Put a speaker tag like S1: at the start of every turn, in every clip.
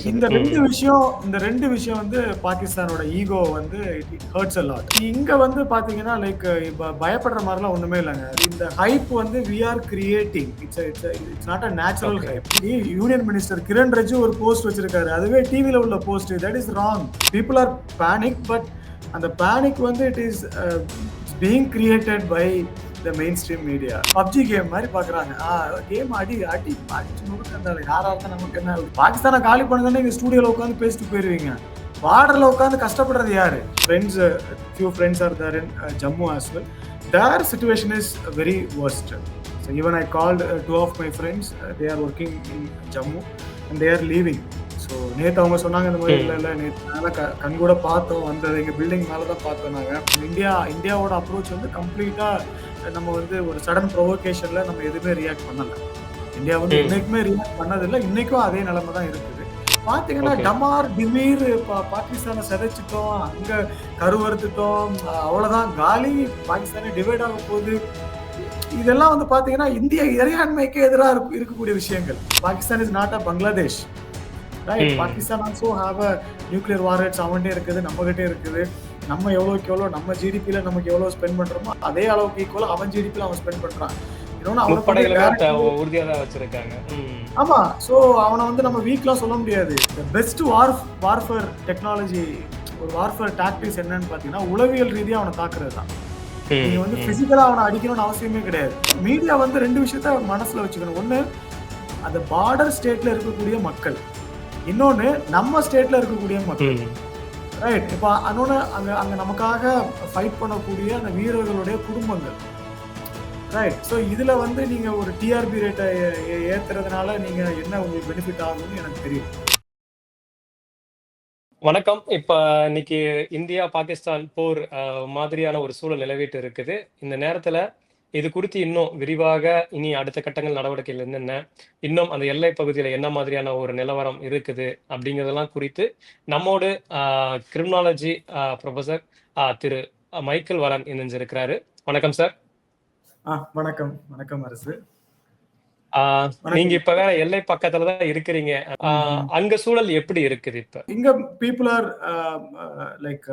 S1: பேசுது.
S2: இந்த ரெண்டு விஷயம் வந்து பாகிஸ்தானோட ஈகோ வந்து இட் ஹர்ட்ஸ் a lot. இங்க வந்து பாத்தீங்கன்னா லைக் இப்ப பயப்படுற மாதிரிலாம் ஒண்ணுமே இல்லைங்க. இந்த ஹைப் வந்து we are creating. It's not a natural hype. Union minister Kiran Rijiju ஒரு போஸ்ட் வச்சிருக்காரு. அதுவே டிவில உள்ள post. That is wrong. People are panic, but அந்த பேனிக் வந்து it is being created by the mainstream media. PUBG game மாதிரி பாக்குறாங்க. கேம் அடி நுடுக்கந்தால யாரா இருந்தா நமக்கு என்ன? பாகிஸ்தானை காலி பண்ணுதுன்னு நீங்க ஸ்டுடியோல உட்காந்து பேசிட்டு போயிருவீங்க. பார்டர்ல உட்காந்து கஷ்டப்படுறது யாரு? Few friends are there in Jammu as well. Their situation is very worst. So even I called two of my friends. They are working in Jammu and they are leaving. So நேற்று அவங்க சொன்னாங்க இந்த மாதிரி இல்லை நேற்று மேலே கண் கூட பார்த்தோம், அந்த எங்கள் பில்டிங் மேலே தான் பார்த்தோம். நாங்கள் இந்தியாவோட அப்ரோச் வந்து கம்ப்ளீட்டாக நம்ம வந்து ஒரு சடன் ப்ரொவோகேஷனில் நம்ம எதுவுமே ரியாக்ட் பண்ணலை. இந்தியா வந்து இன்னைக்குமே ரியாக்ட் பண்ணதில்லை, இன்னைக்கும் அதே நிலைமை தான் இருக்குது. பார்த்தீங்கன்னா டமார் டிமீர் பாகிஸ்தானை சிதைச்சிட்டோம், அங்கே கருவறுத்துட்டோம், அவ்வளோதான் காலி, பாகிஸ்தானே டிவைட் ஆக போகுது. இதெல்லாம் வந்து பார்த்தீங்கன்னா இந்திய இறையாண்மைக்கு எதிராக இருக்கக்கூடிய விஷயங்கள். Pakistan is not a Bangladesh. Right, Pakistan also have a nuclear warheads அவன்கிட்டே இருக்குது, நம்ம கிட்டே இருக்குது. நம்ம எவ்வளோக்கு எவ்வளோ நம்ம ஜிடிபியில நமக்கு எவ்வளோ ஸ்பெண்ட் பண்றோமோ அதே அளவுக்கு ஈக்குவலா அவன் ஜிடிபியில அவன் ஸ்பெண்ட் பண்றான். ஆமா, சோ அவனை வந்து நம்ம வீக்லாம் சொல்ல முடியாது. பெஸ்ட் வார்ஃபேர் டெக்னாலஜி, ஒரு வார்ஃபேர் டாக்டிக்ஸ் என்னன்னு பாத்தீங்கன்னா உளவியல் ரீதியா அவனை தாக்குறது தான். நீங்க வந்து பிசிக்கலா அவனை அடிக்கணும்னு அவசியமே கிடையாது. மீடியா வந்து ரெண்டு விஷயத்த மனசுல வச்சுக்கணும். ஒண்ணு, அந்த பார்டர் ஸ்டேட்ல இருக்கக்கூடிய மக்கள், இன்னொன்னு நம்ம ஸ்டேட்ல இருக்கக்கூடிய மக்கள். ரைட், இப்போ இன்னொன்னு அங்க நமக்காக ஃபைட் பண்ணக்கூடிய அந்த வீரர்களுடைய குடும்பங்கள். ரைட், ஸோ இதுல வந்து நீங்க ஒரு டிஆர்பி ரேட்டை ஏத்துறதுனால நீங்க என்ன உங்களுக்கு பெனிஃபிட் ஆகும்னு எனக்கு தெரியும்.
S1: வணக்கம். இப்ப இன்னைக்கு இந்தியா பாகிஸ்தான் போர் மாதிரியான ஒரு சூழல் நிலவிட்டு இருக்குது. இந்த நேரத்துல இது குறித்து இன்னும் விரிவாக இனி அடுத்த கட்டங்கள் நடவடிக்கைகள் என்னென்ன, இன்னும் அந்த எல்லை பகுதியில என்ன மாதிரியான ஒரு நிலவரம் இருக்குது அப்படிங்கிறதெல்லாம் குறித்து நம்மோடு கிரிமினாலஜி ப்ரொஃபசர் திரு மைக்கேல் வலன் இணைஞ்சிருக்கிறாரு. வணக்கம் சார்.
S2: வணக்கம். வணக்கம் அரசு.
S1: நீங்க இப்ப வேற எல்லை பக்கத்துல தான் இருக்கிறீங்க. அங்க சூழல் எப்படி இருக்குது? இப்ப
S2: இங்க people are like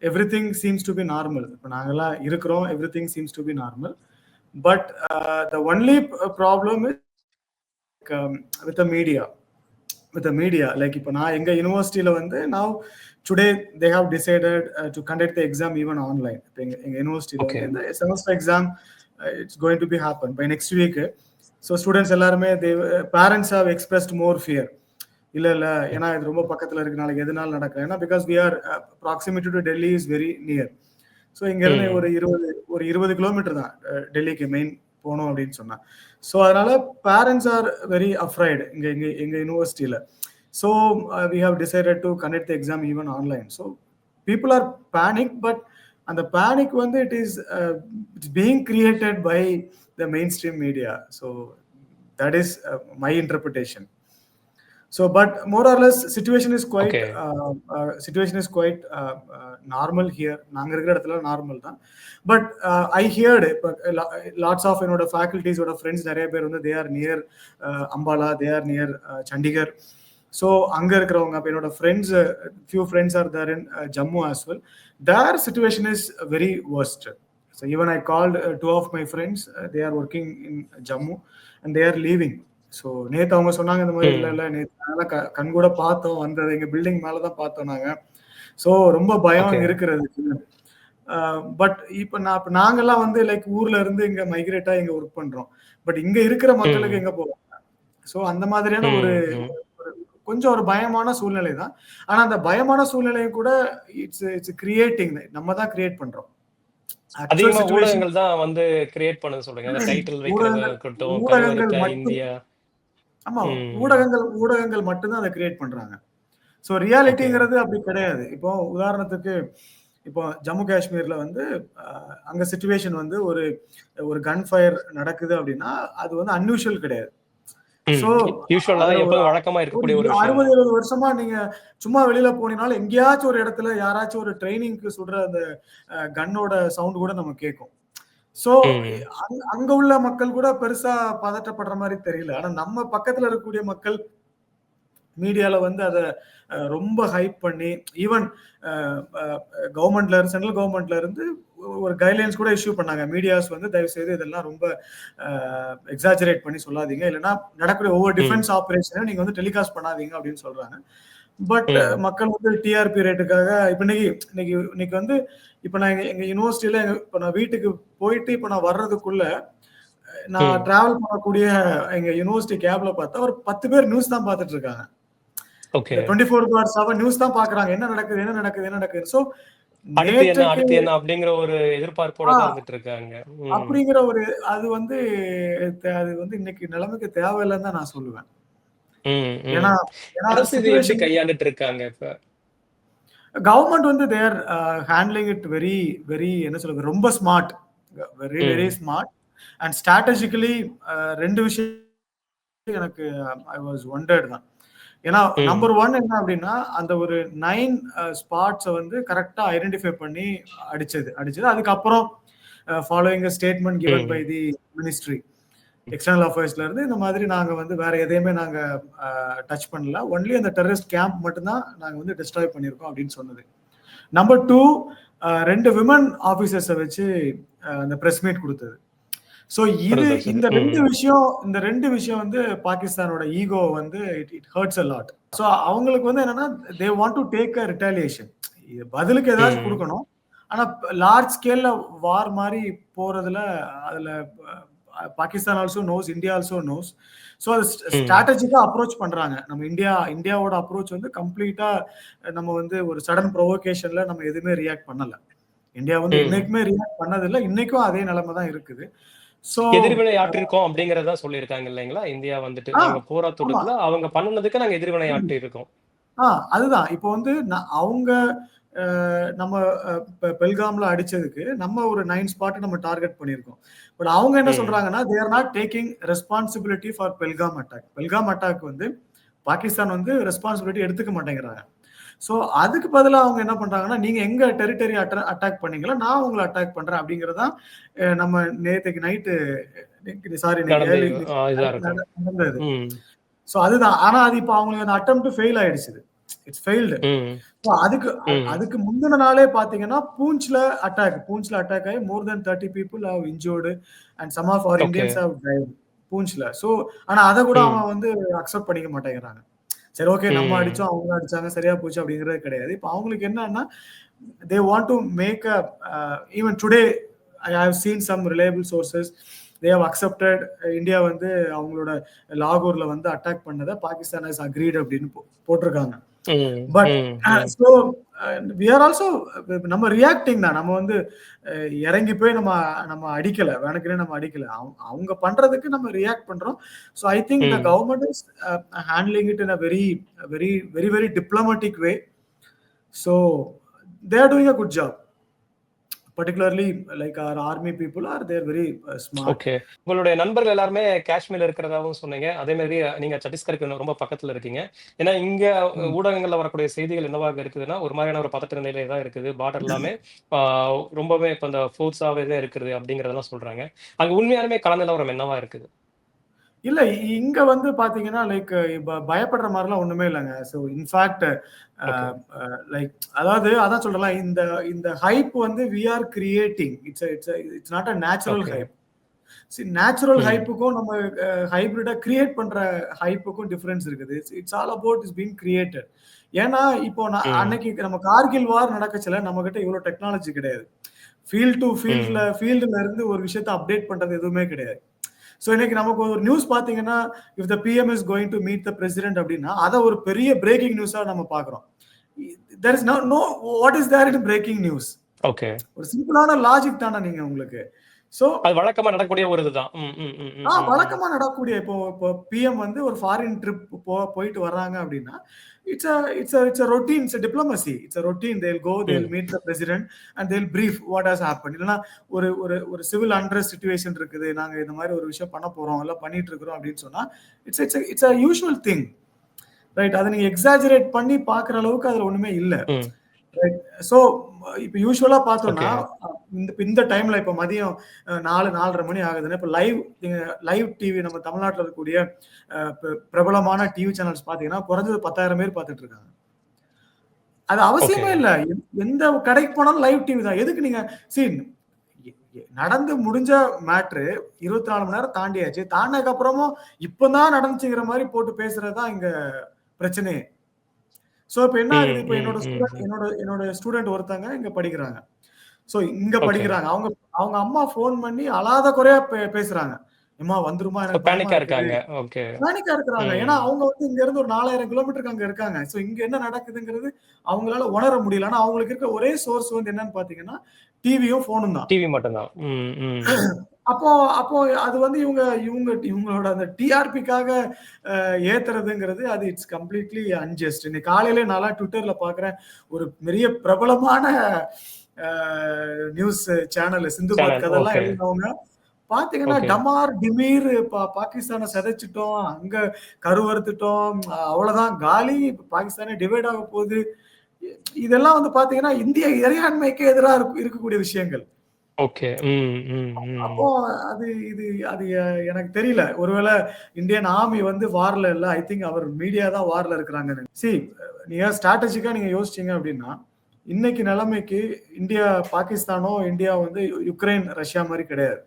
S2: everything seems to be normal. இப்போ நாங்கெல்லாம் இருக்கிறோம், everything seems to be normal, but the only problem is with the media. Like இப்போ நான் எங்க யூனிவர்சிட்டியில வந்து now today they have decided to conduct the exam even online. எங்க யூனிவர்சிட்டியில வந்து semester exam it's going to be happen by next week. So students எல்லாருமே parents have expressed more fear. இல்ல ஏன்னா இது ரொம்ப பக்கத்துல இருக்கு, நாளைக்கு எதுனாலும் நடக்கும். ஏன்னா because we are proximity to Delhi is very near. So இங்க இருந்து ஒரு 20 கிலோமீட்டர் தான் டெல்லிக்கு மெயின் போகணும் அப்படின்னு சொன்னா. ஸோ அதனால பேரண்ட்ஸ் ஆர் வெரி அஃப்ரைட் எங்க யூனிவர்சிட்டியில. So we have decided to conduct the exam even online. So people are panic, but அந்த பேனிக் வந்து it's being created by the main stream media. So that is my interpretation. So, but more or less, situation is quite normal here. நாங்க இருக்கிற இடத்துல normal தான். But I heard lots of என்னோட faculties friends நிறைய பேர் வந்து they are near Ambala, they are near Chandigarh. So அங்க இருக்கிறவங்க, அப்போ என்னோட friends, few friends are there in Jammu as well. Their situation is very worst. So even I called two of my friends. They are working in Jammu and they are leaving. So நேற்று அவங்க சொன்னாங்க இந்த மாதிரி இல்லை நேற்று மேலே கண் கூட பார்த்தோம், அந்த எங்கள் பில்டிங் மேலே தான் பார்த்தோம் நாங்கள். ஸோ ரொம்ப பயம் இருக்கிறது. பட் இப்போ நாங்கெல்லாம் வந்து லைக் ஊர்ல இருந்து இங்க மைக்ரேட்டா இங்க ஒர்க் பண்றோம். பட் இங்க இருக்கிற மக்களுக்கு எங்க போவாங்க? ஸோ அந்த மாதிரியான ஒரு கொஞ்சம் ஒரு பயமான சூழ்நிலை தான். ஆனா அந்த பயமான சூழ்நிலையும் கூட இட்ஸ் கிரியேட்டிங், நம்ம தான் கிரியேட் பண்றோம்.
S1: அதிகமா ஊடகங்கள் தான் வந்து கிரியேட் பண்ண சொல்றீங்க. அந்த டைட்டில் வைக்கிறதா இருக்கட்டும், கருவறுத்த இந்தியா.
S2: ஆமா, ஊடகங்கள் மட்டும்தான் அதை கிரியேட் பண்றாங்க. ஸோ ரியாலிட்டிங்கிறது அப்படி கிடையாது. இப்போ உதாரணத்துக்கு இப்போ ஜம்மு காஷ்மீர்ல வந்து அங்க சிச்சுவேஷன் வந்து ஒரு கன் ஃபயர் நடக்குது அப்படின்னா அது வந்து அன்யூஷுவல் கிடையாது. ஸோ 60-70 வருஷமா நீங்க சும்மா வெளியில போனீங்கனாலும் எங்கேயாச்சும் ஒரு இடத்துல யாராச்சும் ஒரு ட்ரைனிங்க்கு சுடுற அந்த கன்னோட சவுண்ட் கூட நம்ம கேட்கும். சோ அங்க உள்ள மக்கள் கூட பெருசா பதட்டப்படுற மாதிரி தெரியல. ஆனா நம்ம பக்கத்துல இருக்கக்கூடிய மக்கள் மீடியால வந்து அதை ரொம்ப ஹைப் பண்ணி ஈவன் கவர்மெண்ட்ல இருந்து சென்ட்ரல் கவர்மெண்ட்ல இருந்து ஒரு கைட்லைன்ஸ் கூட இஷ்யூ பண்ணாங்க. மீடியாஸ் வந்து தயவு செய்து இதெல்லாம் ரொம்ப எக்ஸாஜரேட் பண்ணி சொல்லாதீங்க, இல்லைன்னா நடக்கிற ஒவ்வொரு டிஃபென்ஸ் ஆபரேஷனை நீங்க வந்து டெலிகாஸ்ட் பண்ணாதீங்க அப்படின்னு சொல்றாங்க. பட் மக்கள் வந்து டிஆர்பி ரேட்டுக்காக இப்ப இன்னைக்கு வந்து இப்ப நான் எங்க யூனிவர்சிட்டியில இப்ப நான் வீட்டுக்கு போயிட்டு இப்ப நான் வர்றதுக்குள்ள நான் டிராவல் பண்ணக்கூடிய எங்க யூனிவர்சிட்டி கேப்ல பார்த்தா ஒரு 10 பேர் நியூஸ் தான் பார்த்துட்டு இருக்காங்க. 24/7 நியூஸ் தான் பாக்குறாங்க. என்ன நடக்குது. சோ
S1: அடுத்து என்ன அப்படிங்கிற ஒரு எதிர்பார்ப்போட தான் இருந்துட்டு இருக்காங்க.
S2: அப்படிங்கிற ஒரு அது வந்து இன்னைக்கு நிலைமைக்கு தேவையில்லைன்னு தான் நான் சொல்லுவேன். ஏன்னா
S1: கையாண்டுட்டு இருக்காங்க இப்ப
S2: கவர்மெண்ட் வந்து தேர் ஹேண்ட்லிங் இட் வெரி வெரி என்ன சொல்றது, ரொம்ப smart, very very smart and strategically. ரெண்டு விஷயம் எனக்கு ஐ வாஸ் ஒண்டர்ட் தான். ஏன்னா நம்பர் 1 என்ன அப்படின்னா அந்த ஒரு 9 ஸ்பாட்ஸை வந்து கரெக்டா ஐடென்டிஃபை பண்ணி அடிச்சது. அதுக்கப்புறம் following statement given by the ministry external அஃபேர்ஸ்ல இருந்து இந்த மாதிரி நாங்க வந்து வேற எதையுமே நாங்க டச் பண்ணல, ஒன்லி அந்த டெரரிஸ்ட் கேம்ப் மட்டும்தான் நாங்க வந்து டிஸ்ட்ராய் பண்ணியிருக்கோம் அப்படின்னு சொன்னது. நம்பர் 2 2 விமன் ஆபீசர்ஸை வச்சு அந்த பிரஸ் மீட் கொடுத்தது. ஸோ இந்த ரெண்டு விஷயம் வந்து பாகிஸ்தானோட ஈகோ வந்து it hurts a lot. So அவங்களுக்கு வந்து என்னன்னா they want to take a retaliation, பதிலுக்கு ஏதாச்சும் கொடுக்கணும். ஆனா லார்ஜ் ஸ்கேல்ல வார் மாதிரி போறதுல அதுல Pakistan also nose, India also nose. So அது ஸ்ட்ராட்டஜிக்கா அப்ரோச் பண்றாங்க. நம்ம இந்தியாவோட அப்ரோச் வந்து கம்ப்ளீட்டா நம்ம வந்து ஒரு சடன் ப்ரொவோகேஷன்ல நம்ம எதுவுமே ரியாக்ட் பண்ணல. இந்தியா வந்து இன்னைக்குமே ரியாக்ட் பண்ணதில்லை, இன்னைக்கும் அதே நிலைமை தான் இருக்குது.
S1: எதிர்வினை ஆற்றிருக்கோம் அப்படிங்கறத சொல்லியிருக்காங்க இல்லைங்களா? இந்தியா வந்துட்டு நாங்க போராட்டத்துல அவங்க பண்ணனதுக்கு நாங்க எதிர்வினை ஆற்றி இருக்கோம்.
S2: அதுதான் இப்போ வந்து அவங்க நம்ம பெல்காம்ல அடிச்சதுக்கு நம்ம ஒரு 9 ஸ்பாட் நம்ம டார்கெட் பண்ணியிருக்கோம். பட் அவங்க என்ன சொல்றாங்கன்னா they are not taking responsibility for Belgaum attack. Belgaum attack வந்து பாகிஸ்தான் வந்து ரெஸ்பான்சிபிலிட்டி எடுத்துக்க மாட்டேங்கிறாங்க. ஸோ அதுக்கு பதிலாக அவங்க என்ன பண்றாங்கன்னா நீங்க எங்க டெரிட்டரி அட்டாக் பண்ணீங்களா, நான் உங்களை அட்டாக் பண்றேன் அப்படிங்கறதான் நம்ம நேற்றுக்கு நைட்டு நடந்தது. ஸோ அதுதான். ஆனா அது இப்போ அவங்களுக்கு அந்த அட்டெம்ப்ட் ஃபெயில் ஆயிடுச்சு, இட்ஸ் ஃபெயில்டு. அதுக்கு முந்தின நாளே பாத்தீங்கன்னா பூஞ்ச்ல அட்டாக் ஆகி more than 30 people have injured and some of our Indians have died பூஞ்ச்ல. ஸோ ஆனா அதை கூட அவன் வந்து அக்செப்ட் பண்ணிக்க மாட்டேங்கிறாங்க. சரி ஓகே நம்ம அடிச்சோம் அவங்க அடிச்சாங்க சரியா போச்சு அப்படிங்கிறது கிடையாது. இப்போ அவங்களுக்கு என்னன்னா they want to make a even today I have seen some reliable sources they have accepted India வந்து அவங்களோட லாகூர்ல வந்து அட்டாக் பண்ணதை பாகிஸ்தான் has agreed அப்படின்னு போட்டிருக்காங்க. But so we are also நம்ம ரியாக்டிங் தான், நம்ம வந்து இறங்கி போய் நம்ம அடிக்கல, வேணுக்குனே நம்ம அடிக்கல, அவங்க பண்றதுக்கு நம்ம ரியாக்ட் பண்றோம். So I think the government is handling it in a very very very very diplomatic way. So they are doing a good job. particularly like our army people are they're very smart.
S1: Okay. உங்களுடைய நண்பர்கள் எல்லாருமே காஷ்மீர்ல இருக்கிறதாவும் சொன்னீங்க. அதே மாதிரி நீங்க சத்தீஸ்கருக்கு ரொம்ப பக்கத்துல இருக்கீங்க. ஏன்னா இங்க ஊடகங்கள்ல வரக்கூடிய செய்திகள் என்னவாக இருக்குதுன்னா ஒரு மாதிரியான ஒரு பதற்ற நிலையில தான் இருக்குது. பார்டர் எல்லாமே ரொம்பவே இப்ப இந்த ஃபோர்ஸாவே தான் இருக்குது அப்படிங்கறதெல்லாம் சொல்றாங்க. அங்க உண்மையாலுமே கள நிலவரம் என்னவா இருக்குது?
S2: இல்ல இங்க வந்து பாத்தீங்கன்னா லைக் பயப்படுற மாதிரிலாம் ஒண்ணுமே இல்லைங்க. ஸோ இன்ஃபேக்ட் லைக் அதாவது அதான் சொல்றேன், இந்த ஹைப் வந்து we are creating, it's not a natural hype. Natural ஹைப்புக்கும் நம்ம ஹைபிரிடா கிரியேட் பண்ற ஹைப்புக்கும் டிஃபரன்ஸ் இருக்குது. It's all about is being created. ஏன்னா இப்போ அன்னைக்கு நம்ம கார்கில் வார் நடக்கச்சல நம்ம கிட்ட இவ்வளவு டெக்னாலஜி கிடையாது. ஃபீல்டுல இருந்து ஒரு விஷயத்தை அப்டேட் பண்றது எதுவுமே கிடையாது. ஸோ இன்னைக்கு நமக்கு ஒரு நியூஸ் பாத்தீங்கன்னா if the PM is going to meet the president அப்படின்னா அதை ஒரு பெரிய பிரேக்கிங் நியூஸா நம்ம பாக்குறோம். there is no what is there in breaking news.
S1: Okay,
S2: ஒரு சிம்பிளான லாஜிக் தானே நீங்க உங்களுக்கு. சோ அது
S1: வழக்கமா நடக்கக்கூடிய ஒரு இதுதான்.
S2: வழக்கமா நடக்கக்கூடிய இப்போ பிஎம் வந்து ஒரு ஃபாரின் ட்ரிப் போயிட்டு வர்றாங்க அப்படின்னா it's a routine, it's a diplomacy, it's a routine. they'll meet the president and they'll brief what has happened. இல்லனா ஒரு civil unrest situation இருக்குது, நாங்க இந்த மாதிரி ஒரு விஷயம் பண்ண போறோம் இல்ல பண்ணிட்டு இருக்கோம் அப்படின்னு சொன்னா it's a usual thing, right? அதை நீங்க எக்ஸாஜரேட் பண்ணி பாக்குற அளவுக்கு அதுல ஒண்ணுமே இல்ல, ரைட்? சோ இப்போ யூசுவலா பார்த்தோம்னா இந்த டைம்ல இப்ப மதியம் 4:30 மணி ஆகுதுன்னா இப்ப லைவ் டிவி நம்ம தமிழ்நாட்டில் இருக்கக்கூடிய பிரபலமான டிவி சேனல்ஸ் பாத்தீங்கன்னா குறைஞ்சது 10,000 பேர் பார்த்துட்டு இருக்காங்க. அது அவசியமே இல்ல. எந்த கடைக்கு போனாலும் லைவ் டிவி தான். எதுக்கு நீங்க நடந்து முடிஞ்ச மேட்ரு 24 மணி நேரம் தாண்டியாச்சு. தாண்டினதுக்கு அப்புறமும் இப்பதான் நடந்துச்சுங்கிற மாதிரி போட்டு பேசுறதுதான் இங்க பிரச்சனையே. சோ இப்ப என்ன ஆகுது, இப்ப என்னோட ஸ்டூடெண்ட் ஒருத்தங்க இங்க படிக்கிறாங்க. சோ இங்க படிக்கிறாங்க. அவங்க அம்மா போன் பண்ணி அழாத குறையா பேசுறாங்க. அம்மா வந்துருமா, எனக்கு
S1: பேனிக்கா இருக்காங்க.
S2: பேனிக்கா இருக்கிறாங்க. ஏன்னா அவங்க வந்து இங்க இருந்து ஒரு 4000 கிலோமீட்டருக்கு அங்க இருக்காங்க. சோ இங்க என்ன நடக்குதுங்கிறது அவங்களால உணர முடியல. ஆனா அவங்களுக்கு இருக்க ஒரே சோர்ஸ் வந்து என்னன்னு பாத்தீங்கன்னா டிவியும் போனும் தான்.
S1: டிவி மட்டும்தான்.
S2: அப்போ அது வந்து இவங்களோட அந்த டிஆர்பிக்காக ஏத்துறதுங்கிறது அது இட்ஸ் கம்ப்ளீட்லி அன்ஜஸ்ட். இன்னைக்கு காலையில நல்லா ட்விட்டர்ல பாக்குறேன், ஒரு பெரிய பிரபலமான நியூஸ் சேனல் சிந்துபாத் கதெல்லாம் எழுதினவங்க பாத்தீங்கன்னா டமார் டிமீர் பாகிஸ்தானை சிதைச்சிட்டோம், அங்க கருவறுத்துட்டோம், அவ்வளவுதான் காலி, பாகிஸ்தானே டிவைட் ஆக போகுது. இதெல்லாம் வந்து பாத்தீங்கன்னா இந்திய இறையாண்மைக்கு எதிராக இருக்கக்கூடிய விஷயங்கள். அப்போ அது எனக்கு தெரியல, ஒருவேளை இந்தியன் ஆர்மி வந்து வார்ல இல்ல, ஐ திங்க் அவர் மீடியா தான் வார்ல இருக்கிறாங்க. நீங்க ஸ்ட்ராட்டஜிக்கா நீங்க யோசிச்சீங்க அப்படின்னா இன்னைக்கு நிலைமைக்கு பாகிஸ்தானோ இந்தியா வந்து யுக்ரைன் ரஷ்யா மாதிரி கிடையாது.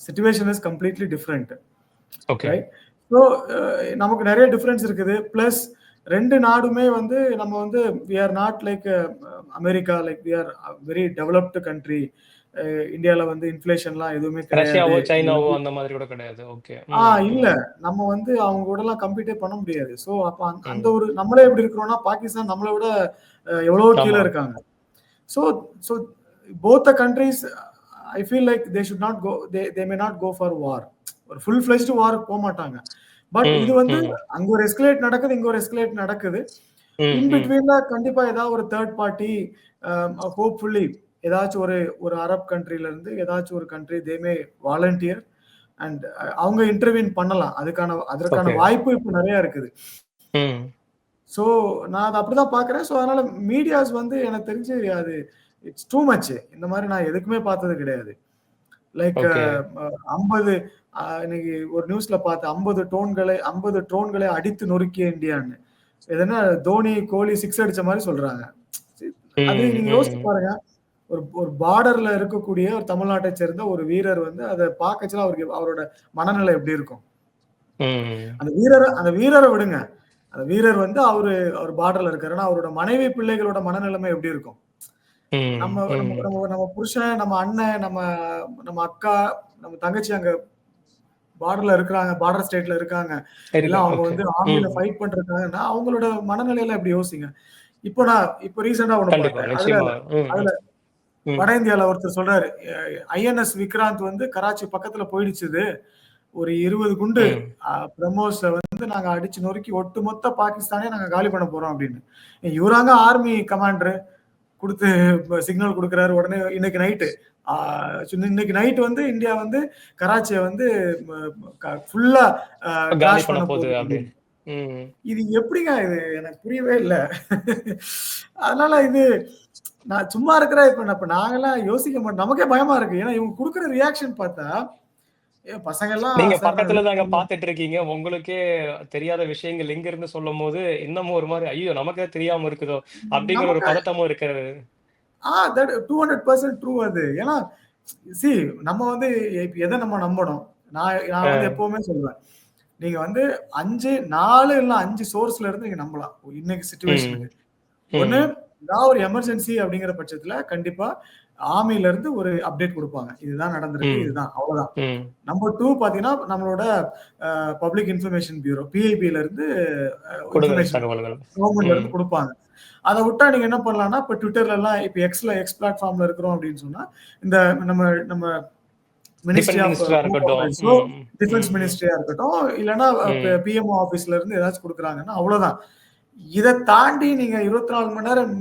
S2: Situation is completely different. So நமக்கு நிறைய டிஃபரன்ஸ் இருக்குது. பிளஸ் ரெண்டு நாடுமே வந்து நம்ம வந்து we are not like America, like we are very developed country. இந்தியால வந்து இன்ஃப்ளேஷன்லாம் எதுவுமே
S1: கிடையாது, சைனாவோ அந்த மாதிரி கூட கிடையாது.
S2: இல்ல, நம்ம வந்து அவங்க கூட எல்லாம் கம்பீட்டே பண்ண முடியாது. சோ அப்ப அந்த ஒரு நம்மளே எப்படி இருக்கிறோம்னா பாகிஸ்தான் நம்மளை விட எவ்வளவு கீழே இருக்காங்க. So both the countries I feel like they should not go, they may not go for war. ஒரு full fledged war போக மாட்டாங்க. பட் இது வந்து அங்க ஒரு எஸ்கலேட் நடக்குது, இங்க ஒரு எஸ்கலேட் நடக்குது. இன் பிட்வீன்ல கண்டிப்பா ஏதாவது ஒரு தேர்ட் பார்ட்டி ஹோப்ஃபுல்லி ஏதாச்சும் ஒரு அரப் கண்ட்ரில இருந்து ஏதாச்சும் ஒரு country they May volunteer and அவங்க இன்டர்வீன் பண்ணலாம். அதற்கான வாய்ப்பு இப்ப நிறைய இருக்குது. சோ நான் அதை அப்படிதான் பாக்குறேன். சோ அதனால மீடியாஸ் வந்து எனக்கு தெரிஞ்சு அது இட்ஸ் டூ மச். இந்த மாதிரி நான் எதுக்குமே பார்த்தது கிடையாது. லைக் 50 இன்னைக்கு ஒரு நியூஸ்ல பார்த்தேன், 50 ட்ரோன்களை அடித்து நொறுக்கிய இந்தியான்னு. எதுனா தோனி கோலி 6 அடிச்ச மாதிரி சொல்றாங்க. அது நீங்க யோசிச்சு பாருங்க, ஒரு பார்டர்ல இருக்கக்கூடிய ஒரு தமிழ்நாட்டை சேர்ந்த ஒரு வீரர் வந்து அதை பார்க்கச்சுல அவரோட மனநிலை எப்படி இருக்கும்? அந்த வீரரை விடுங்க, அந்த வீரர் வந்து அவர் பார்டர்ல இருக்காருன்னா அவரோட மனைவி பிள்ளைகளோட மனநிலைமை எப்படி இருக்கும்? நம்ம புருஷன், நம்ம அண்ணன், நம்ம அக்கா, நம்ம தங்கச்சி அங்க பார்டர்ல இருக்கிறாங்க, பார்டர் ஸ்டேட்ல இருக்காங்க, எல்லாம் அவங்க வந்து ஆர்மில ஃபைட் பண்றாங்கன்னா அவங்களோட மனநிலையில எப்படி யோசிங்க. இப்போ ரீசெண்டா ஒண்ணு பார்த்தேன், அதுல வட இந்தியால ஒருத்தர் சொல்றாரு, ஐஎன்எஸ் விக்ராந்த் வந்து கராச்சி பக்கத்துல போயிடுச்சுது, ஒரு 20 குண்டு பிரம்மோஸ வந்து நாங்க அடிச்சு நொறுக்கி ஒட்டுமொத்த பாகிஸ்தானே நாங்க காலி பண்ண போறோம் அப்படின்னு. இவராங்க ஆர்மி கமாண்டர் கொடுத்து சிக்னல் கொடுக்குறாரு. உடனே இன்னைக்கு நைட் வந்து இந்தியா வந்து கராச்சியை வந்து ஃபுல்லா கிராஷ் பண்ண போகுது. இது எப்படிங்க? இது எனக்கு புரியவே இல்லை. அதனால இது நான் சும்மா இருக்கிற இப்ப நாங்கெல்லாம் யோசிக்க மாட்டோம், நமக்கே பயமா இருக்கு. ஏன்னா இவங்க கொடுக்குற ரியாக்ஷன் பார்த்தா பசங்க எல்லாம்
S1: நீங்க பக்கத்துல தாங்க பாத்துட்டு இருக்கீங்க, உங்களுக்கே தெரியாத விஷயங்கள் எங்க இருந்து சொல்லும் போது இன்னமும் ஒரு மாதிரி ஐயோ நமக்கே தெரியாம இருக்குதோ அப்படிங்கிற ஒரு பதட்டமும் இருக்கிறது.
S2: 200% ட்ரூ அது. ஏன்னா நம்ம வந்து எதை நம்ம நம்பணும்? நான் வந்து எப்பவுமே சொல்லுவேன், நீங்க வந்து 4 இல்ல 5 சோர்ஸ்ல இருந்து நீங்க நம்பலாம் இன்னைக்கு சிச்சுவேஷனுக்கு. ஒண்ணு, ஏதாவது ஒரு எமர்ஜென்சி அப்படிங்கிற பட்சத்துல கண்டிப்பா ஆர்மில இருந்து ஒரு அப்டேட் கொடுப்பாங்க, இதுதான் நடந்திருக்கு, இதுதான், அவ்வளவுதான். நம்பர் 2 பாத்தீங்கன்னா நம்மளோட பப்ளிக் இன்ஃபர்மேஷன் பியூரோ PIB-ல இருந்து கவர்மெண்ட்ல இருந்து கொடுப்பாங்க. அதை விட்டா நீங்க என்ன பண்ணலாம்னா, இப்ப ட்விட்டர்ல எல்லாம் இப்ப எக்ஸ் பிளாட்ஃபார்ம்ல இருக்கிறோம் அப்படின்னு சொன்னா இந்த நம்ம மினிஸ்ட்ரி ஆஃப் டிஃபென்ஸ் மினிஸ்ட்ரியா இருக்கட்டும், இல்லைன்னா PMO ஆபீஸ்ல இருந்து ஏதாச்சும் கொடுக்குறாங்கன்னா அவ்வளவுதான். இதை தாண்டி நீங்க 24 மணி நேரம்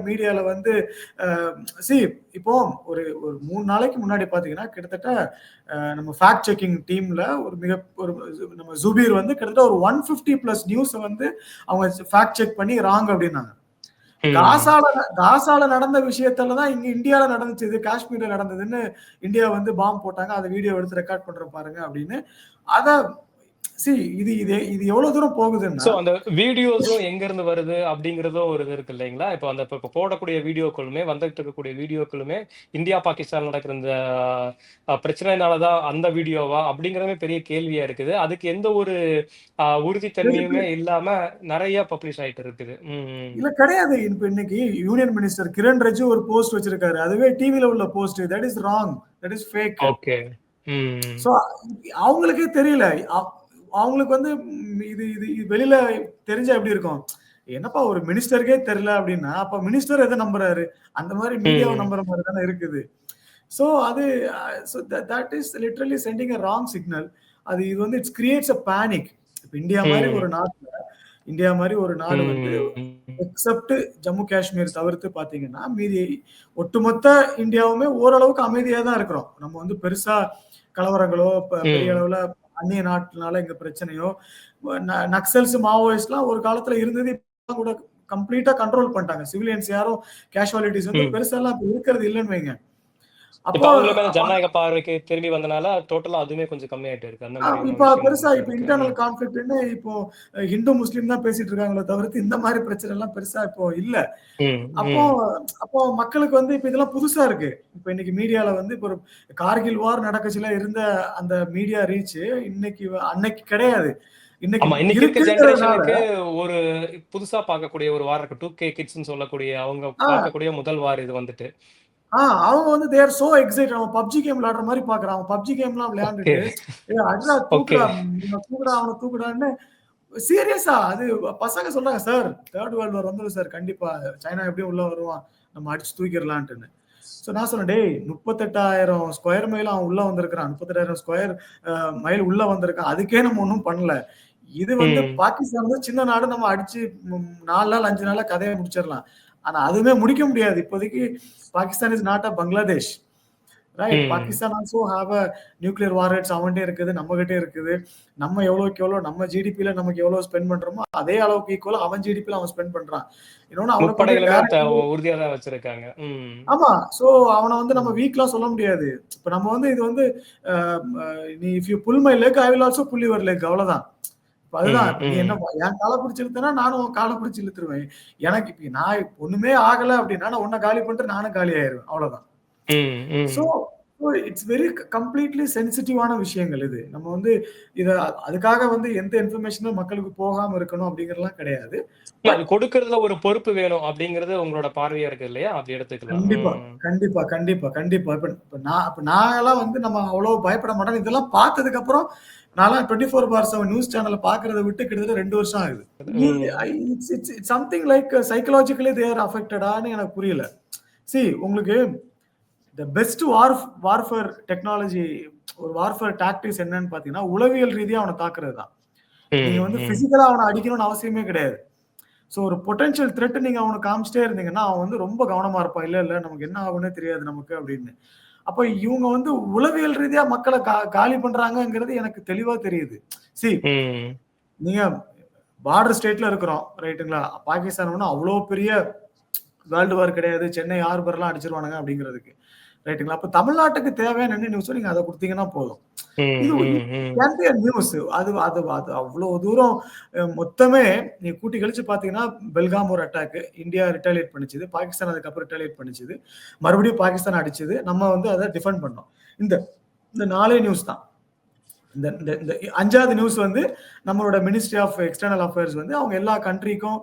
S2: மீடியால வந்து இப்போ ஒரு 3 நாளைக்கு முன்னாடி பாத்தீங்கன்னா கிட்டத்தட்ட நம்ம ஃபேக்ட் செக்கிங் டீம்ல நம்ம ஜுபீர் வந்து கிட்டத்தட்ட ஒரு 150+ நியூஸ் வந்து அவங்க ஃபேக்ட் செக் பண்ணி ராங் அப்படின்னாங்க.
S1: ம்.
S2: காசால நடந்த விஷயத்துல தான் இங்க இந்தியால நடந்துச்சு. இது காஷ்மீர்ல நடந்ததுன்னு இந்தியா வந்து பாம் போட்டாங்க. அத வீடியோ எடுத்து ரெக்கார்ட் பண்றோம் பாருங்க அப்படின்னு. அத இது இது இது எவ்வளவு தூரம் போகுதுன்னா,
S1: சோ அந்த வீடியோஸும் எங்கருந்து வருது அப்படிங்கிறதும் ஒரு இது இருக்கு இல்லைங்களா? இப்போ அந்த இப்ப போடக்கூடிய வீடியோக்களுமே, வந்துட்டு இருக்கக்கூடிய வீடியோக்களுமே, இந்தியா, பாகிஸ்தான் நடக்கிற இந்த பிரச்சனைனால தான் அந்த வீடியோவா? அப்படிங்கிறதுமே பெரிய கேள்வியா இருக்குது. அதுக்கு எந்த ஒரு உறுதித்தன்மையுமே இல்லாம நெறைய பப்ளிஷ் ஆயிட்டு இருக்குது. ம்.
S2: இல்ல கிடையாது. இப்ப இன்னைக்கு யூனியன் மினிஸ்டர் கிரண் ரிஜிஜு ஒரு போஸ்ட் வச்சிருக்காரு. அதுவே டிவில உள்ள post. That is wrong. That is fake.
S1: Okay. ம்.
S2: சோ அவங்களுக்கே தெரியல. அவங்களுக்கு வந்து இது இது இது வெளியில தெரிஞ்சா எப்படி இருக்கும்? என்னப்பா ஒரு மினிஸ்டருக்கே தெரியல அப்படின்னா, அப்ப மினிஸ்டர் எத நம்புறாரு? அந்த மாரி மீடியாவ
S1: ம்.
S2: நம்புற மாரி தானே இருக்குது. சோ அது that is literally sending a wrong signal. இது வந்து இட்ஸ் கிரியேட்ஸ் அ பேனிக். இப்ப
S1: ம்.
S2: இந்தியா மாரி ஒரு நாடு வந்து
S1: ம்.
S2: எக்ஸப்ட் ஜம்மு காஷ்மீர் தவிர்த்து பார்த்தீங்கன்னா, மீதி ஒட்டுமொத்த இந்தியாவுமே ஓரளவுக்கு அமைதியா தான் இருக்கிறோம். நம்ம வந்து பெருசா கலவரங்களோ, பெரிய
S1: ம்.
S2: அளவுல அந்நிய நாட்டுனால இங்க பிரச்சனையோ, நக்சல்ஸ், மாவோயிஸ்ட்லாம் ஒரு காலத்துல இருந்தது. இப்ப கூட கம்ப்ளீட்டா கண்ட்ரோல் பண்ணிட்டாங்க. சிவிலியன்ஸ் யாரும் கேஷுவாலிட்டீஸ் வந்து
S1: ம்.
S2: பெருசாலாம் இப்ப இருக்கிறது இல்லன்னு வைங்க.
S1: இப்ப
S2: அப்போ
S1: அவங்களுமே அந்த ஜனநாயக பார்வைக்கு திரும்பி வந்தனால, டோட்டலா அதுவுமே கொஞ்சம் கம்மியாயிட்டு இருக்கு. அந்த மாரியான
S2: இப்ப
S1: விஷயங்கள்
S2: பெருசா
S1: போயிட்டு
S2: இப்ப
S1: இருக்கு.
S2: இன்டர்னல்
S1: ம்.
S2: கான்ஃப்ளிக்ட்ன்னு இப்போ ஹிந்து, முஸ்லீம் தான் பேசிட்டு இருக்காங்களே தவிர்த்து, இந்த மாரி பிரச்சனை எல்லாம் பெருசா இப்போ இல்ல.
S1: ம்.
S2: அப்போ
S1: ம்.
S2: அப்போ மக்களுக்கு வந்து இப்ப இதெல்லாம் புதுசா இருக்கு. இப்ப இன்னைக்கு மீடியால வந்து இப்ப ஒரு கார்கில் வார் நடக்கச்சுல இருந்த அந்த மீடியா ரீச் அன்னைக்கு கிடையாது. இன்னைக்கு
S1: ஆமா. இன்னைக்கு இருக்க
S2: இருக்குங்கிறதுனால
S1: ஜெனரேஷனுக்கு ஒரு புதுசா பார்க்கக்கூடிய ஒரு வார் இருக்கு. 2K கிட்ஸ்ன்னு சொல்லக்கூடிய அவங்க
S2: ஆ
S1: பார்க்கக்கூடிய முதல் வார் இது வந்துட்டு.
S2: ஆ அவங்க வந்து தே ஆர் சோ எக்ஸைட்டட். அவன் PUBG கேம் விளையாடுற மாரி பார்க்குறான். அவன் PUBG கேம்லாம்
S1: ஓகே.
S2: விளையாண்டுட்டு, "ஏய் அட்ரா
S1: ஓகே.
S2: தூக்குடா, இவன தூக்குடா, அவன தூக்குடான்னு" சீரியஸா அது பசங்க சொல்றாங்க, "சார் 3 வேர்ல்ட் வார் வந்துரும் சார் கண்டிப்பா. சைனா எப்படியும் உள்ள வருவான். நம்ம அடிச்சு தூக்கிரலான்ட்டுன்னு." நான் சொன்னேன், "டேய் 38,000 ஸ்கொயர் மைல் அவன் உள்ள வந்திருக்கிறான். 38,000 ஸ்கொயர் மைல் உள்ள வந்திருக்கான். அதுக்கே நம்ம ஒண்ணும் பண்ணல. இது வந்து
S1: ம்.
S2: பாகிஸ்தான் வந்து சின்ன நாடு. நம்ம அடிச்சு 4 நாள் 5 நாள்ல கதைய முடிச்சிடலாம். ஆனா அதுவுமே முடிக்க முடியாது. இப்போதைக்கு Pakistan is not a Bangladesh. Right.
S1: Hmm.
S2: Pakistan also have a nuclear warheads அவன்ட்டே இருக்குது. நம்மகிட்டயே இருக்குது. நம்ம எவ்வளவுக்கு எவ்வளோ நம்ம ஜிடிபில நமக்கு எவ்வளவு ஸ்பெண்ட் பண்றோமோ, அதே அளவுக்கு ஈக்குவலா அவன் ஜிடிபில அவன் ஸ்பெண்ட் பண்றான். இன்னொன்னு அவன கொண்டு போய்
S1: முப்படைகளுமே
S2: டைரக்ட்
S1: உறுதியா தான் வச்சிருக்காங்க. ம்.
S2: ஆமா. சோ அவன வந்து நம்ம
S1: ம்.
S2: வீக்லாம் சொல்ல முடியாது. இப்ப நம்ம வந்து இது வந்து அ அ நீ if you pull my leg, I will also pull your leg அவ்வளவுதான். இப்ப அதுதான்.
S1: ம்.
S2: இப்ப நீ என்ன
S1: ம்.
S2: என் கால பிடிச்சு இழுத்தனா, நானும் உன் கால பிடிச்சு இழுத்துருவேன். எனக்கு இப்ப நான் ஒண்ணுமே ஆகல அப்படின்னா, நான் உன்ன காலி பண்ணிட்டு நானும் காலி ஆயிருவேன். அவ்வளவுதான்.
S1: ம்.
S2: சோ
S1: ம்.
S2: இட்ஸ் வெரி கம்ப்ளீட்லி சென்சிட்டிவான விஷயங்கள் இது. நம்ம வந்து இத அதுக்காக வந்து எந்த இன்ஃபர்மேஷனும் மக்களுக்கு போகாம இருக்கணும் அப்படிங்கிறதெல்லாம் கிடையாது.
S1: இல்ல அது
S2: பட்
S1: கொடுக்கறதுல ஒரு பொறுப்பு வேணும் அப்படிங்கிறது உங்களோட பார்வையா இருக்கு இல்லையா? அப்படி எடுத்துக்கலாம்.
S2: கண்டிப்பா,
S1: ம்.
S2: கண்டிப்பா, கண்டிப்பா, கண்டிப்பா. இப்ப நான்லாம் வந்து நம்ம அவ்வளவு பயப்பட மாட்டேன். இதெல்லாம் பார்த்ததுக்கு அப்புறம் நான்லாம் 24/7 நியூஸ் சேனல பார்க்கிறத விட்டு கிட்டத்தட்ட 2 வருஷம் ஆகுது. இது
S1: hmm.
S2: It's it's it's something like psychologically they are அஃபெக்டடான்னு எனக்கு புரியல. உங்களுக்கு தி பெஸ்ட் வார்ஃபேர் டெக்னாலஜி ஒரு வார்ஃபேர் டாக்டிக்ஸ் என்னன்னு பார்த்தீங்கன்னா, உளவியல் ரீதியா அவன தாக்குறது தான். நீங்க
S1: ம்.
S2: வந்து
S1: ம்.
S2: பிசிக்கலா அவன அடிக்கணும்னு அவசியமே கிடையாது. ஒரு பொட்டன்ஷியல் த்ரெட் நீங்க அவனுக்கு காமிச்சிட்டே இருந்தீங்கன்னா, அவன் வந்து ரொம்ப கவனமா இருப்பான். இல்ல, இல்ல நமக்கு என்ன ஆகும்னே தெரியாது நமக்கு அப்படின்னு. அப்ப இவங்க வந்து உளவியல் ரீதியா மக்கள காலி பண்றாங்கங்கிறது எனக்கு தெளிவா தெரியுது. சி
S1: ம்.
S2: நீங்க பார்டர் ஸ்டேட்ல இருக்கிறோம். ரைட்டுங்களா? பாகிஸ்தான் ஒண்ணும் அவ்ளோ பெரிய வேர்ல்டு வார் கிடையாது. சென்னை ஹார்பர்லாம் அடிச்சிருவானுங்க அப்படிங்கிறதுக்கு. ரைட்டுங்களா? அப்ப தமிழ்நாட்டுக்கு தேவையான என்ன நியூஸோ நீங்க அத குடுத்தீங்கன்னா போதும்.
S1: ம்.
S2: இது
S1: ம். ம்.
S2: Can be a news. அது அது அது அவ்ளோ தூரம் மொத்தமே நீங்க கூட்டி கழிச்சு பார்த்தீங்கன்னா, பெல்காம் ஒரு அட்டாக். இந்தியா ரிட்டாலியேட் பண்ணிச்சுது. பாகிஸ்தான் அதுக்கப்புறம் ரிட்டாலியேட் பண்ணிச்சுது. மறுபடியும் பாகிஸ்தான் அடிச்சது. நம்ம வந்து அத டிஃபெண்ட் பண்ணோம். இந்த இந்த 4 நியூஸ் தான். இந்த இந்த இந்த 5வது நியூஸ் வந்து நம்மளோட மினிஸ்ட்ரி ஆஃப் எக்ஸ்டர்னல் அஃபேர்ஸ் வந்து அவங்க எல்லா கண்ட்ரிக்கும்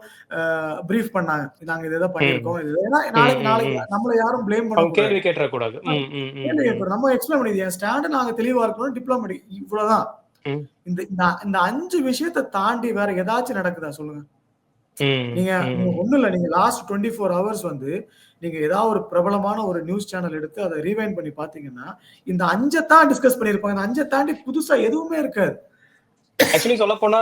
S2: பிரீஃப் பண்ணாங்க. நாங்க இத
S1: ம்.
S2: பண்ணியிருக்கோம். ஏன்னா
S1: ம்.
S2: நாளைக்கு
S1: ம்.
S2: நாளைக்கு
S1: ம்.
S2: நம்மள யாரும் பிளேம்
S1: அவங்க
S2: பண்ணக்கூடாது.
S1: கேள்வி கேட்டுறக்கூடாது. ம். ம். ம்.
S2: கேள்வி
S1: ம்.
S2: கேட்கணும். நம்ம எக்ஸ்பிளைன் பண்ணிது என் ஸ்டாண்ட் நாங்க தெளிவா இருக்கணும். டிப்ளோமேட்டிக் இவ்வளவுதான்.
S1: ம்.
S2: இந்த இந்த இந்த 5 விஷயத்த தாண்டி வேற ஏதாச்சும் நடக்குதா சொல்லுங்க?
S1: ம்.
S2: நீங்க நீங்க
S1: ம்.
S2: ஒண்ணும் இல்ல. நீங்க லாஸ்ட் 24 ஹவர்ஸ் வந்து நீங்க ஏதாவது ஒரு பிரபலமான ஒரு நியூஸ் சேனல் எடுத்து அத ரீவைண்ட் பண்ணி பார்த்தீங்கன்னா, இந்த 5 தான் டிஸ்கஸ் பண்ணியிருப்பாங்க. இந்த 5 தாண்டி புதுசா எதுவுமே இருக்காது.
S1: ஆக்சுவலி சொல்லப்போனா,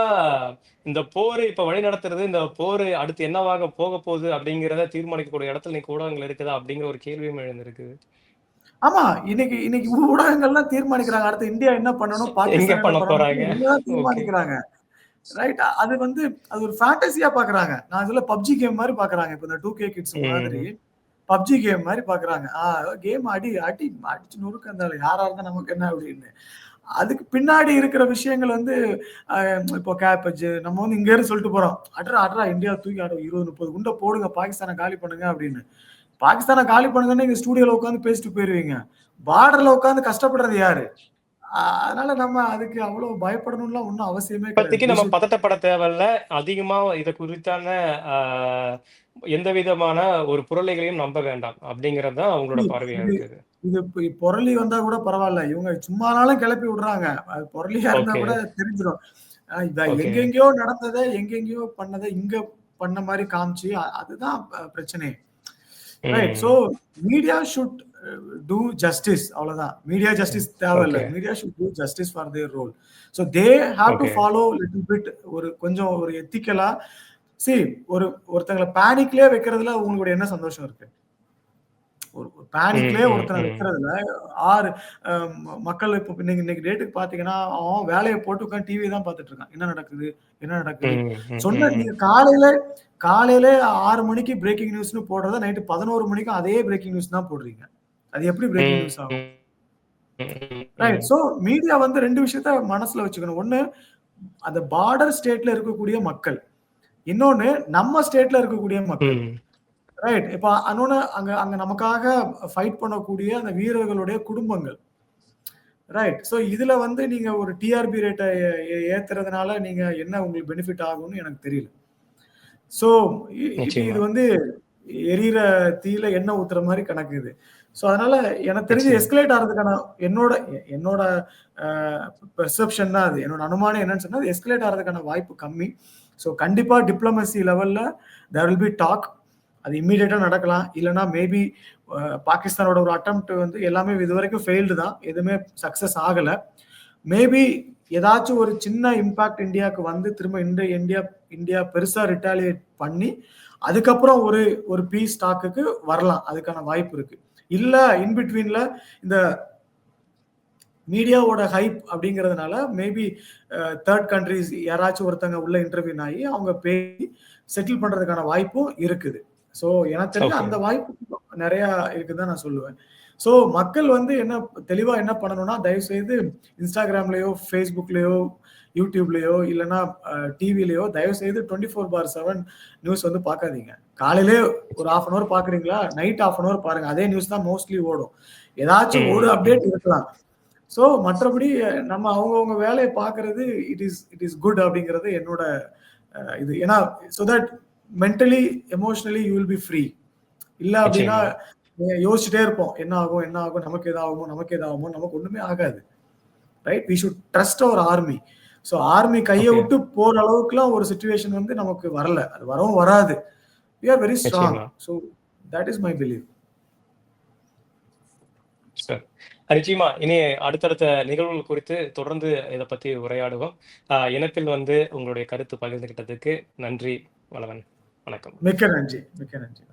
S1: இந்த போரு இப்ப வழிநடத்துறது, இந்த போரு அடுத்து என்னவாக போகப்போகுது அப்படிங்கிறத தீர்மானிக்கக்கூடிய இடத்துல இன்னைக்கு ஊடகங்கள் இருக்குதா? அப்படிங்கிற ஒரு கேள்வியும் எழுந்திருக்குது.
S2: ஆமா. இன்னைக்கு இன்னைக்கு ஊடகங்கள்லாம் தீர்மானிக்கிறாங்க. அடுத்து இந்தியா என்ன பண்ணணும்?
S1: எங்க
S2: பாகிஸ்தான் என்ன
S1: பண்ண
S2: பண்ணணும்?
S1: போறாங்க?
S2: இவங்க தான்
S1: ஓகே.
S2: தீர்மானிக்கிறாங்க. ரைட். அது வந்து அது ஒரு ஃபேண்டஸியா பார்க்குறாங்க. நான் இதுல PUBG கேம் மாரி பார்க்குறாங்க. இப்ப இந்த 2K கிட்ஸ் மாதிரி
S1: ம்.
S2: PUBG கேம் மாரி பார்க்குறாங்க. கேம் அடி அடி அடிச்சு நொறுக்கு அந்த யாரா இருந்தா நமக்கு என்ன அப்படின்னு. அதுக்கு பின்னாடி இருக்கிற விஷயங்கள் வந்து அ இப்போ கேப்பேஜ் நம்ம வந்து இங்க இருந்து சொல்லிட்டு போறோம். அட்ரா அட்ரா இந்தியா தூக்கி 20, 30 குண்ட போடுங்க பாகிஸ்தான காலி பண்ணுங்க அப்படின்னு. பாகிஸ்தான காலி பண்ணுங்கன்னு நீங்க ஸ்டூடியோல உட்கார்ந்து பேசிட்டு போயிருவீங்க. பார்டர்ல உட்கார்ந்து கஷ்டப்படுறது யாரு? அதனால நம்ம அதுக்கு அவ்வளவு பயப்படணும்லாம் ஒண்ணும் அவசியமே கிடையாது.
S1: இப்போதைக்கு
S2: வி
S1: நம்ம
S2: ஷுட்
S1: பதட்டப்பட தேவையில்ல. அதிகமா இத குறித்தான அ எந்த விதமான ஒரு புரளிகளையும் நம்ப வேண்டாம். அப்படிங்கிறது தான் உங்களோட பார்வையா
S2: இது
S1: இருக்குது.
S2: இது புரளி வந்தா கூட பரவால்ல. இவங்க சும்மானாலும் கிளப்பி விடுறாங்க. அது புரளியா இருந்தா
S1: ஓகே,
S2: கூட தெரிஞ்சிரும். இத
S1: ஓகே.
S2: எங்கெங்கேயோ நடந்தத, எங்கெங்கேயோ பண்ணத இங்க பண்ண மாரி காமிச்சு, அதுதான் பிரச்சனையே. ரைட். சோ
S1: ம்.
S2: மீடியா ஷுட் டூ ஜஸ்டிஸ் அவ்வளவுதான். மீடியா
S1: ம்.
S2: ஜஸ்டிஸ் தேவையில்ல.
S1: Okay,
S2: media should do justice for their role. So they have to
S1: okay.
S2: Follow little bit ஒரு கொஞ்சம் ஒரு எத்திக்கலா சி ஒருத்தங்கள பேனிக்லயே வைக்கிறதுல உங்களுக்கு என்ன சந்தோஷம் இருக்கு? ஒரு
S1: ம்,
S2: பேனிக்லயே
S1: ம்,
S2: ஒருத்தன
S1: ம்.
S2: வைக்கிறதுல 6 அ மக்கள் இப்ப இன்னைக்கு டேட்டுக்கு பார்த்தீங்கன்னா, அவன் வேலைய போட்டு உட்கார்ந்து டிவி தான் பார்த்துட்டு இருக்கான். என்ன நடக்குது? என்ன நடக்குது?
S1: ம், ம்,
S2: சொன்ன
S1: ம்.
S2: நீங்க காலையில காலையில 6 மணிக்கு பிரேக்கிங் நியூஸ்ன்னு போடுறத நைட் 11 மணிக்கும் அதே பிரேக்கிங் நியூஸ் தான் போடுறீங்க. அது எப்படி பிரேக்கிங் நியூஸ்
S1: ம்,
S2: ஆகும்?
S1: ம், ம்,
S2: ரைட்.
S1: ம்.
S2: சோ மீடியா வந்து 2 விஷயத்த மனசுல வச்சுக்கணும். ஒண்ணு அந்த பார்டர் ஸ்டேட்ல இருக்கக்கூடிய மக்கள். இன்னொன்னு நம்ம ஸ்டேட்ல இருக்கக்கூடிய மக்கள்.
S1: ம்.
S2: ரைட். இப்ப இன்னொன்னு அங்க அங்க நமக்காக ஃபைட் பண்ணக்கூடிய அந்த வீரர்களுடைய குடும்பங்கள். ரைட். சோ இதுல வந்து நீங்க ஒரு டிஆர்பி ரேட்ட ஏத்துறதுனால நீங்க என்ன உங்களுக்கு பெனிஃபிட் ஆகும்னு எனக்கு தெரியல. சோ இது
S1: நிச்சயமா,
S2: வந்து எரியிற தீயில எண்ணெய் ஊத்துற மாரி கணக்கு இது. சோ அதனால எனக்கு தெரிஞ்சு
S1: நிச்சயமா.
S2: எஸ்கலேட் ஆறதுக்கான என்னோட என்னோட அ பெர்செப்ஷன் தான் அது. என்னோட அனுமானம் என்னன்னு சொன்னா, எஸ்கலேட் ஆறதுக்கான வாய்ப்பு கம்மி. சோ கண்டிப்பா டிப்ளோமசி லெவல்ல தேர் வில் பி டாக். அது இம்மீடியட்டா நடக்கலாம். இல்லன்னா மேபி பாகிஸ்தானோட ஒரு அட்டெம்ப்ட் வந்து எல்லாமே இதுவரைக்கும் ஃபெயில்டு தான். எதுவுமே சக்சஸ் ஆகல. மேபி ஏதாச்சும் ஒரு சின்ன இம்பாக்ட் இந்தியாவுக்கு வந்து திரும்ப இந்தியா இந்தியா பெருசா ரிட்டாலியேட் பண்ணி அதுக்கப்புறம் ஒரு ஒரு பீஸ் டாக்குக்கு வரலாம். அதுக்கான வாய்ப்பு இருக்கு. இல்ல இன் பிட்வீன்ல இந்த மீடியாவோட ஹைப் அப்படிங்கிறதுனால மேபி தேர்ட் கண்ட்ரிஸ் யாராச்சும் ஒருத்தங்க உள்ள இன்டர்வியூ ஆகி அவங்க பேசி செட்டில் பண்றதுக்கான வாய்ப்பும் இருக்குது. சோ எனக்கு தெரிஞ்சு
S1: ஓகே.
S2: அந்த வாய்ப்பு நிறைய இருக்குன்னு தான் நான் சொல்லுவேன். சோ மக்கள் வந்து தெளிவா என்ன பண்ணணும்னா தயவு செய்து இன்ஸ்டாகிராம்லயோ, Facebookலயோ, யூடியூப்லயோ இல்லன்னா டிவிலயோ தயவு செய்து 24/7 நியூஸ் வந்து பார்க்காதீங்க. காலையிலே ஒரு 1/2 அன் ஹவர் பார்க்குறீங்களா? நைட் 1/2 அன் ஹவர் பாருங்க. அதே நியூஸ் தான் மோஸ்ட்லி ஓடும். ஏதாச்சும் ஒரு
S1: ம், ம்.
S2: அப்டேட் இருக்கலாம். சோ மற்றபடி நம்ம அவங்கவங்க வேலைய பார்க்கிறது இட் இஸ் குட் அப்படிங்கிறது என்னோட இது. ஏன்னா so that mentally, emotionally you will be free. இல்ல அப்படின்னா
S1: நிச்சயமா.
S2: யோசிச்சுட்டே இருப்போம். என்ன ஆகும்? என்ன ஆகும்? நமக்கு ஏதாகுமோ? நமக்கு ஏதாகுமோ? நமக்கு ஒண்ணுமே ஆகாது. Right? We should trust our army. So army கைய
S1: ஓகே.
S2: விட்டு போற அளவுக்குலாம் ஒரு சிச்சுவேஷன் வந்து நமக்கு வரல. அது வரவும் வராது. We are very strong.
S1: நிச்சயமா.
S2: So that is my believe.
S1: சரி. நிச்சயமா. இனி அடுத்தடுத்த நிகழ்வுகள் குறித்து தொடர்ந்து இத பத்தி உரையாடுவோம். இணைப்பில் வந்து உங்களுடைய கருத்து பகிர்ந்துகிட்டதுக்கு நன்றி. வணக்கம்.
S2: மிக்க நன்றி. மிக்க நன்றி.